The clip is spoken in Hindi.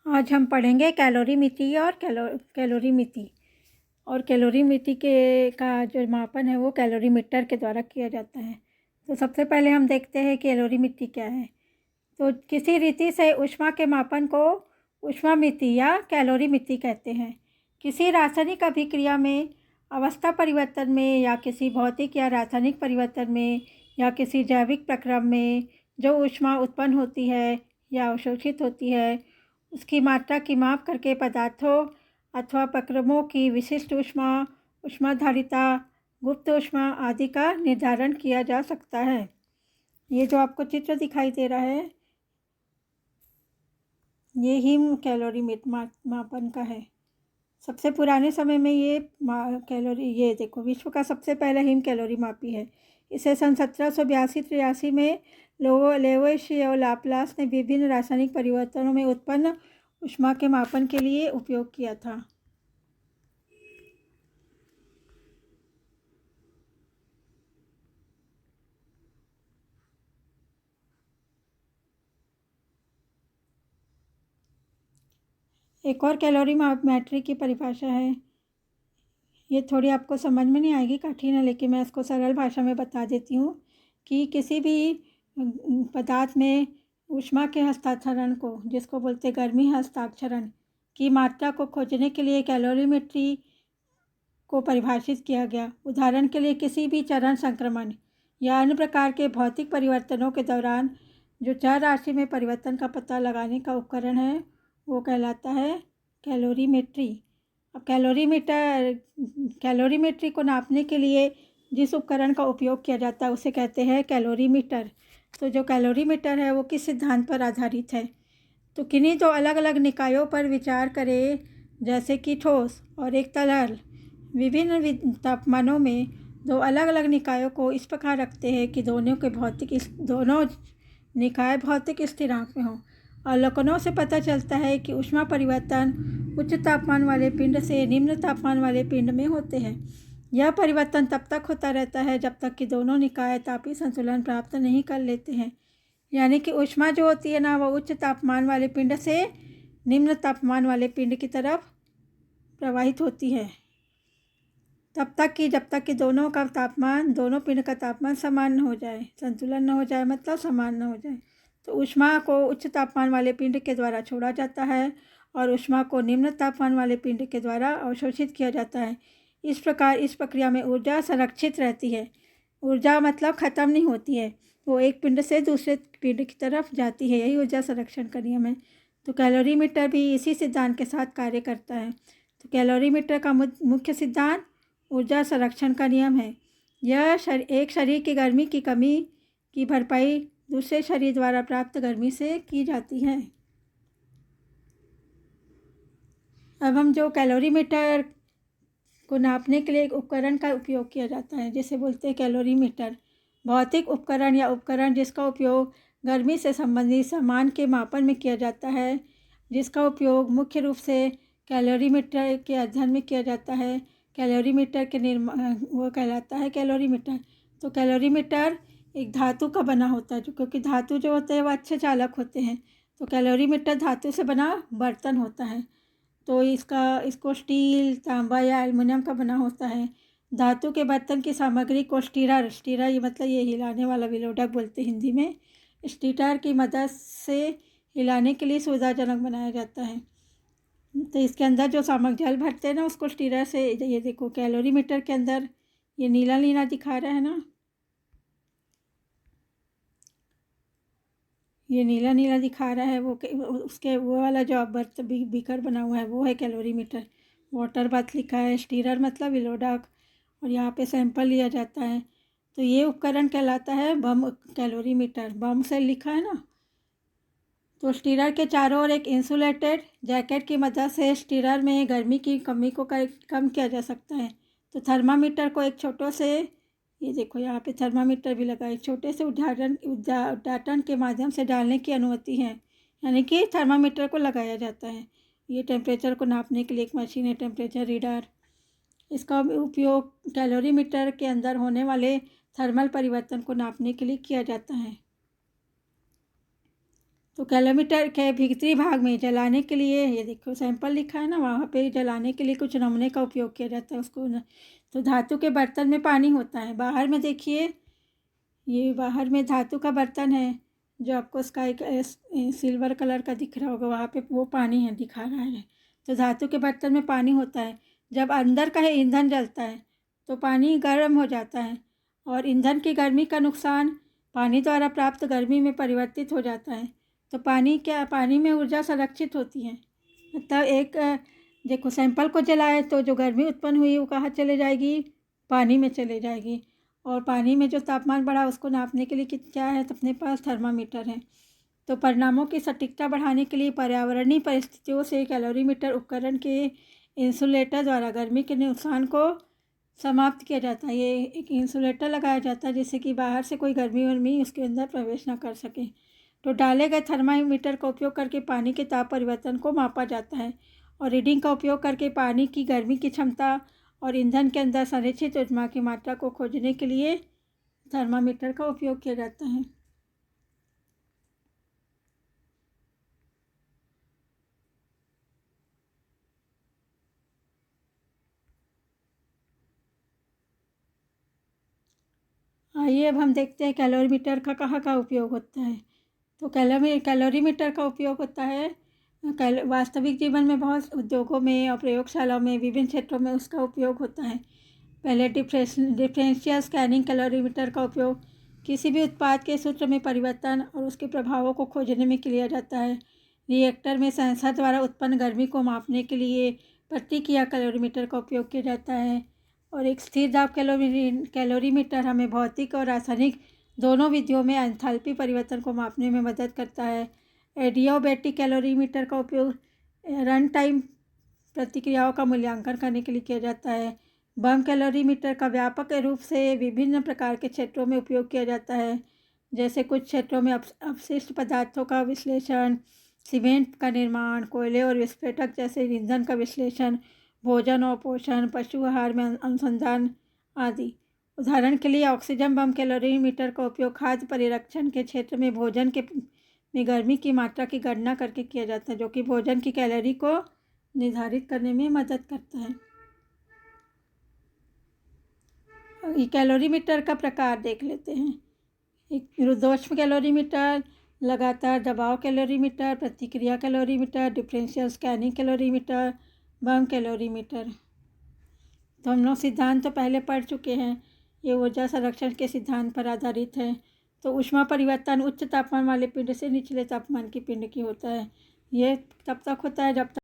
आज हम पढ़ेंगे कैलोरीमिति और कैलोरीमिति। और कैलोरीमिति के का जो मापन है वो कैलोरीमीटर के द्वारा किया जाता है। तो सबसे पहले हम देखते हैं कैलोरीमिति क्या है। तो किसी रीति से ऊष्मा के मापन को ऊष्मामिति या कैलोरीमिति कहते हैं। किसी रासायनिक अभिक्रिया में, अवस्था परिवर्तन में या किसी भौतिक या रासायनिक परिवर्तन में या किसी जैविक प्रक्रम में जो ऊष्मा उत्पन्न होती है या अवशोषित होती है, उसकी मात्रा की माप करके पदार्थों अथवा प्रक्रमों की विशिष्ट ऊष्मा, ऊष्माधारिता, गुप्त ऊष्मा आदि का निर्धारण किया जा सकता है। ये जो आपको चित्र दिखाई दे रहा है, ये हिम कैलोरीमीट मापन का है। सबसे पुराने समय में ये देखो, विश्व का सबसे पहला हिम कैलोरी मापी है। इसे सन 1782-83 में लेवोइशियर और लाप्लास ने विभिन्न रासायनिक परिवर्तनों में उत्पन्न ऊष्मा के मापन के लिए उपयोग किया था। एक और कैलोरीमेट्री की परिभाषा है। ये थोड़ी आपको समझ में नहीं आएगी, कठिन है, लेकिन मैं इसको सरल भाषा में बता देती हूँ कि किसी भी पदार्थ में ऊष्मा के हस्तांतरण को, जिसको बोलते हैं गर्मी हस्तांतरण की मात्रा को खोजने के लिए कैलोरीमेट्री को परिभाषित किया गया। उदाहरण के लिए किसी भी चरण संक्रमण या अन्य प्रकार के भौतिक परिवर्तनों के दौरान जो चर राशि में परिवर्तन का पता लगाने का उपकरण है वो कहलाता है कैलोरीमेट्री। अब कैलोरीमेट्री को नापने के लिए जिस उपकरण का उपयोग किया जाता है उसे कहते हैं कैलोरीमीटर। तो जो कैलोरीमीटर है वो किस सिद्धांत पर आधारित है? तो किन्हीं दो अलग अलग निकायों पर विचार करें, जैसे कि ठोस और एक तरल, विभिन्न तापमानों में दो अलग अलग निकायों को इस प्रकार रखते हैं कि दोनों निकाय भौतिक स्थिरांक में हों। अवलोकनों से पता चलता है कि ऊष्मा परिवर्तन उच्च तापमान वाले पिंड से निम्न तापमान वाले पिंड में होते हैं। यह परिवर्तन तब तक होता रहता है जब तक कि दोनों निकाय तापीय संतुलन प्राप्त नहीं कर लेते हैं। यानी कि ऊष्मा जो होती है ना, वह उच्च तापमान वाले पिंड से निम्न तापमान वाले पिंड की तरफ प्रवाहित होती है जब तक कि दोनों पिंड का तापमान समान न हो जाए, संतुलन न हो जाए, मतलब समान न हो जाए। तो ऊष्मा को उच्च तापमान वाले पिंड के द्वारा छोड़ा जाता है और ऊष्मा को निम्न तापमान वाले पिंड के द्वारा अवशोषित किया जाता है। इस प्रकार इस प्रक्रिया में ऊर्जा संरक्षित रहती है। ऊर्जा मतलब ख़त्म नहीं होती है, वो एक पिंड से दूसरे पिंड की तरफ जाती है। यही ऊर्जा संरक्षण का नियम है। तो कैलोरीमीटर भी इसी सिद्धांत के साथ कार्य करता है। तो कैलोरीमीटर का मुख्य सिद्धांत ऊर्जा संरक्षण का नियम है। यह एक शरीर की गर्मी की कमी की भरपाई दूसरे शरीर द्वारा प्राप्त गर्मी से की जाती है। अब हम जो कैलोरीमीटर को नापने के लिए एक उपकरण का उपयोग किया जाता है, जिसे बोलते हैं कैलोरीमीटर। भौतिक उपकरण या उपकरण जिसका उपयोग गर्मी से संबंधित सामान के मापन में किया जाता है, जिसका उपयोग मुख्य रूप से कैलोरीमीटर के अध्ययन में किया जाता है। कैलोरीमीटर के वो कहलाता है कैलोरीमीटर। तो कैलोरीमीटर एक धातु का बना होता है, क्योंकि धातु जो होते हैं वो अच्छे चालक होते हैं। तो कैलोरीमीटर धातु से बना बर्तन होता है। तो इसको स्टील, तांबा या एल्युमिनियम का बना होता है। धातु के बर्तन की सामग्री को स्टीरर ये मतलब ये हिलाने वाला विलोडक बोलते हैं हिंदी में। स्टीरर की मदद से हिलाने के लिए सुविधाजनक बनाया जाता है। तो इसके अंदर जो जल भरते हैं ना, उसको स्टीरर से, ये देखो कैलोरीमीटर के अंदर ये नीला नीला दिखा रहा है ना, ये नीला नीला दिखा रहा है, वो उसके वो वाला जो बर्तन बीकर बना हुआ है वो है कैलोरीमीटर। वाटर बाथ लिखा है, स्टीरर मतलब विलोडक, और यहाँ पे सैंपल लिया जाता है। तो ये उपकरण कहलाता है बम कैलोरीमीटर। बम से लिखा है ना। तो स्टीरर के चारों ओर एक इंसुलेटेड जैकेट की मदद से स्टीरर में गर्मी की कमी को कम किया जा सकता है। तो थर्मामीटर को एक छोटे से, ये देखो यहाँ पे थर्मामीटर भी लगा है, छोटे से उद्घाटन के माध्यम से डालने की अनुमति है। यानी कि थर्मामीटर को लगाया जाता है। ये टेम्परेचर को नापने के लिए एक मशीन है, टेम्परेचर रीडर। इसका उपयोग कैलोरीमीटर के अंदर होने वाले थर्मल परिवर्तन को नापने के लिए किया जाता है। तो कैलोरीमीटर के भीतरी भाग में जलाने के लिए, ये देखो सैंपल लिखा है ना, वहाँ पे जलाने के लिए कुछ नमूने का उपयोग किया जाता है उसको न। तो धातु के बर्तन में पानी होता है। बाहर में देखिए, ये बाहर में धातु का बर्तन है जो आपको स्काई सिल्वर कलर का दिख रहा होगा, वहाँ पे वो पानी है दिखा रहा है। तो धातु के बर्तन में पानी होता है। जब अंदर का ईंधन जलता है तो पानी गर्म हो जाता है और ईंधन की गर्मी का नुकसान पानी द्वारा प्राप्त गर्मी में परिवर्तित हो जाता है। तो पानी में ऊर्जा संरक्षित होती है। मतलब एक देखो, सैंपल को जलाए तो जो गर्मी उत्पन्न हुई वो कहाँ चले जाएगी, पानी में चले जाएगी। और पानी में जो तापमान बढ़ा उसको नापने के लिए क्या है, तो अपने पास थर्मामीटर है। तो परिणामों की सटीकता बढ़ाने के लिए पर्यावरणीय परिस्थितियों से कैलोरीमीटर उपकरण के इंसुलेटर द्वारा गर्मी के नुकसान को समाप्त किया जाता है। ये एक इंसुलेटर लगाया जाता है जिससे कि बाहर से कोई गर्मी वर्मी उसके अंदर प्रवेश ना कर सके। तो डाले गए थर्मामीटर का उपयोग करके पानी के ताप परिवर्तन को मापा जाता है और रीडिंग का उपयोग करके पानी की गर्मी की क्षमता और ईंधन के अंदर संरक्षित ऊष्मा की मात्रा को खोजने के लिए थर्मामीटर का उपयोग किया जाता है। आइए अब हम देखते हैं कैलोरीमीटर का कहाँ उपयोग होता है। तो कैलोरीमीटर का उपयोग होता है वास्तविक जीवन में, बहुत उद्योगों में और प्रयोगशालाओं में, विभिन्न क्षेत्रों में उसका उपयोग होता है। पहले डिफरेंशियल स्कैनिंग कैलोरीमीटर का उपयोग किसी भी उत्पाद के सूत्र में परिवर्तन और उसके प्रभावों को खोजने में किया जाता है। रिएक्टर में सेंसर द्वारा उत्पन्न गर्मी को मापने के लिए प्रतिक्रिया कैलोरीमीटर का उपयोग किया जाता है। और एक स्थिर दाब कैलोरीमीटर हमें भौतिक और रासायनिक दोनों विधियों में एंथैल्पी परिवर्तन को मापने में मदद करता है। एडियाबैटिक कैलोरीमीटर का उपयोग रन टाइम प्रतिक्रियाओं का मूल्यांकन करने के लिए किया जाता है। बम कैलोरीमीटर का व्यापक रूप से विभिन्न प्रकार के क्षेत्रों में उपयोग किया जाता है, जैसे कुछ क्षेत्रों में अपशिष्ट पदार्थों का विश्लेषण, सीमेंट का निर्माण, कोयले और विस्फोटक जैसे ईंधन का विश्लेषण, भोजन और पोषण, पशु आहार में अनुसंधान आदि। उदाहरण के लिए ऑक्सीजन बम कैलोरीमीटर का उपयोग खाद्य परिरक्षण के क्षेत्र में भोजन के में गर्मी की मात्रा की गणना करके किया जाता है, जो कि भोजन की कैलोरी को निर्धारित करने में मदद करता है। कैलोरीमीटर का प्रकार देख लेते हैं। एक रुद्धोष्म कैलोरीमीटर, लगातार दबाव कैलोरीमीटर, प्रतिक्रिया कैलोरीमीटर, डिफरेंशियल स्कैनिंग कैलोरीमीटर, बम कैलोरीमीटर। तो हम लोग सिद्धांत तो पहले पढ़ चुके हैं। ये ऊर्जा संरक्षण के सिद्धांत पर आधारित है। तो ऊष्मा परिवर्तन उच्च तापमान वाले पिंड से निचले तापमान की पिंड की होता है। ये तब तक होता है जब तक